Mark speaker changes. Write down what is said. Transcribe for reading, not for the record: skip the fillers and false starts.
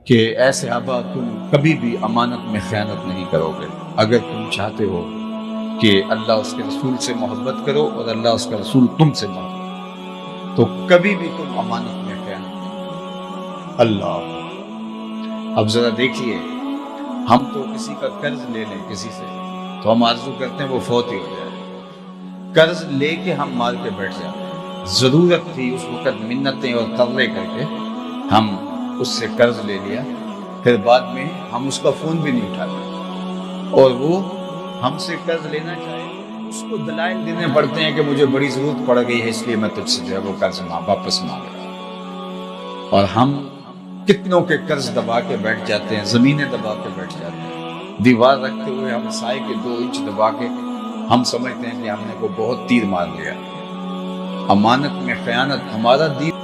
Speaker 1: کہ اے صحابہ تم کبھی بھی امانت میں خیانت نہیں کرو گے۔ اگر تم چاہتے ہو کہ اللہ اس کے رسول سے محبت کرو اور اللہ اس کا رسول تم سے محبت کرو تو کبھی بھی تم امانت میں خیانت نہیں کرو۔ اللہ، اب ذرا دیکھیے، ہم تو کسی کا قرض لے لیں کسی سے تو ہم آرزو کرتے ہیں وہ فوت ہی ہو جائے، قرض لے کے ہم مار کے بیٹھ جاتے ہیں۔ ضرورت تھی اس وقت منتیں اور ترلے کر کے ہم اس سے قرض لے لیا، پھر بعد میں ہم اس کا فون بھی نہیں اٹھاتے، اور وہ ہم سے قرض لینا چاہے اس کو دلائل دینے پڑتے ہیں کہ مجھے بڑی ضرورت پڑ گئی ہے اس لیے میں تجھ سے جو ہے وہ قرض واپس مانگ رہا ہوں۔ اور ہم کتنوں کے قرض دبا کے بیٹھ جاتے ہیں، زمینیں دبا کے بیٹھ جاتے ہیں، دیوار رکھتے ہوئے ہم سائے کے 2 انچ دبا کے ہم سمجھتے ہیں کہ ہم نے کو بہت تیر مار لیا۔ امانت میں خیانت ہمارا دین